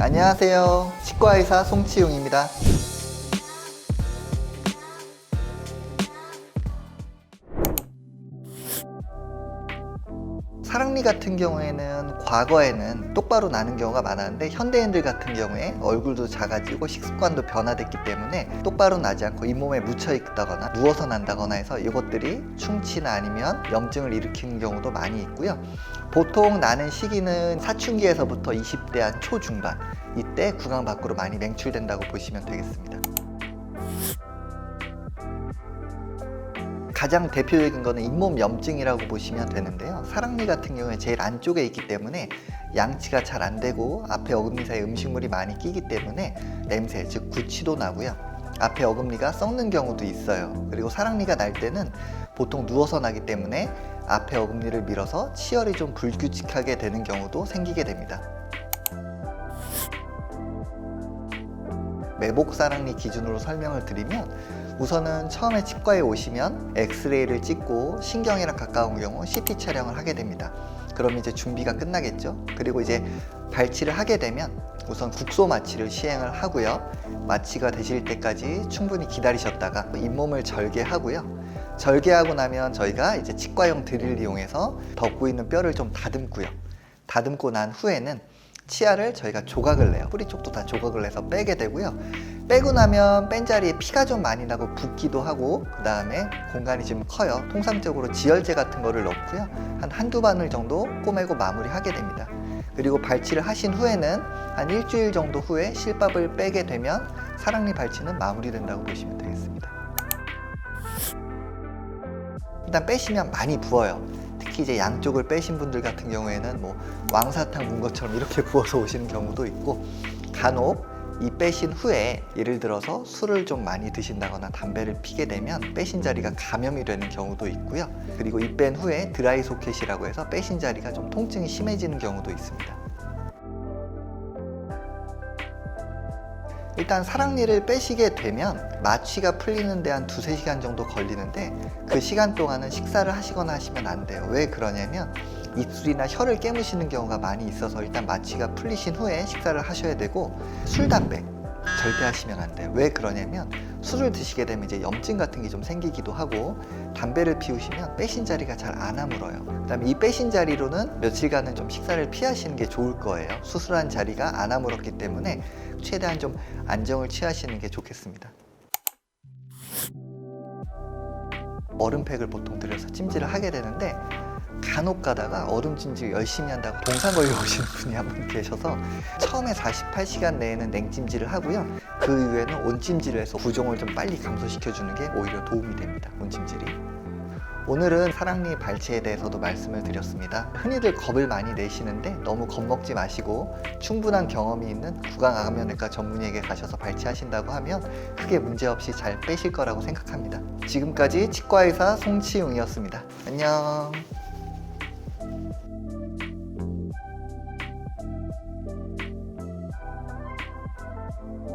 안녕하세요. 치과의사 송치용입니다. 사랑니 같은 경우에는 과거에는 똑바로 나는 경우가 많았는데 현대인들 같은 경우에 얼굴도 작아지고 식습관도 변화됐기 때문에 똑바로 나지 않고 잇몸에 묻혀 있다거나 누워서 난다거나 해서 이것들이 충치나 아니면 염증을 일으키는 경우도 많이 있고요. 보통 나는 시기는 사춘기에서부터 20대 한 초중반, 이때 구강 밖으로 많이 맹출된다고 보시면 되겠습니다. 가장 대표적인 거는 잇몸 염증이라고 보시면 되는데요. 사랑니 같은 경우에 제일 안쪽에 있기 때문에 양치가 잘 안 되고 앞에 어금니 사이에 음식물이 많이 끼기 때문에 냄새, 즉 구취도 나고요. 앞에 어금니가 썩는 경우도 있어요. 그리고 사랑니가 날 때는 보통 누워서 나기 때문에 앞에 어금니를 밀어서 치열이 좀 불규칙하게 되는 경우도 생기게 됩니다. 매복 사랑니 기준으로 설명을 드리면 우선은 처음에 치과에 오시면 엑스레이를 찍고 신경이랑 가까운 경우 CT 촬영을 하게 됩니다. 그럼 이제 준비가 끝나겠죠. 그리고 이제 발치를 하게 되면 우선 국소 마취를 시행을 하고요. 마취가 되실 때까지 충분히 기다리셨다가 잇몸을 절개하고요. 절개하고 나면 저희가 이제 치과용 드릴을 이용해서 덮고 있는 뼈를 좀 다듬고요. 다듬고 난 후에는 치아를 저희가 조각을 내요. 뿌리 쪽도 다 조각을 내서 빼게 되고요. 빼고 나면 뺀 자리에 피가 좀 많이 나고 붓기도 하고, 그 다음에 공간이 좀 커요. 통상적으로 지혈제 같은 거를 넣고요. 한두 바늘 정도 꼬매고 마무리하게 됩니다. 그리고 발치를 하신 후에는 한 일주일 정도 후에 실밥을 빼게 되면 사랑니 발치는 마무리된다고 보시면 되겠습니다. 일단 빼시면 많이 부어요. 특히 이제 양쪽을 빼신 분들 같은 경우에는 뭐 왕사탕 문 것처럼 이렇게 부어서 오시는 경우도 있고, 간혹 이 빼신 후에 예를 들어서 술을 좀 많이 드신다거나 담배를 피게 되면 빼신 자리가 감염이 되는 경우도 있고요. 그리고 이 뺀 후에 드라이 소켓이라고 해서 빼신 자리가 좀 통증이 심해지는 경우도 있습니다. 일단 사랑니를 빼시게 되면 마취가 풀리는 데 한 2-3시간 정도 걸리는데, 그 시간 동안은 식사를 하시거나 하시면 안 돼요. 왜 그러냐면 입술이나 혀를 깨무시는 경우가 많이 있어서 일단 마취가 풀리신 후에 식사를 하셔야 되고, 술, 담배 절대 하시면 안 돼요. 왜 그러냐면 술을 드시게 되면 이제 염증 같은 게 좀 생기기도 하고, 담배를 피우시면 빼신 자리가 잘 안 아물어요. 그 다음에 이 빼신 자리로는 며칠간은 좀 식사를 피하시는 게 좋을 거예요. 수술한 자리가 안 아물었기 때문에 최대한 좀 안정을 취하시는 게 좋겠습니다. 얼음팩을 보통 들여서 찜질을 하게 되는데, 간혹 가다가 얼음 찜질 열심히 한다고 동상 걸려 오시는 분이 한 분 계셔서 처음에 48시간 내에는 냉찜질을 하고요. 그 이후에는 온찜질을 해서 부종을 좀 빨리 감소시켜 주는 게 오히려 도움이 됩니다. 온찜질이. 오늘은 사랑니 발치에 대해서도 말씀을 드렸습니다. 흔히들 겁을 많이 내시는데 너무 겁먹지 마시고 충분한 경험이 있는 구강암면외과 전문의에게 가셔서 발치하신다고 하면 크게 문제없이 잘 빼실 거라고 생각합니다. 지금까지 치과의사 송치용이었습니다. 안녕.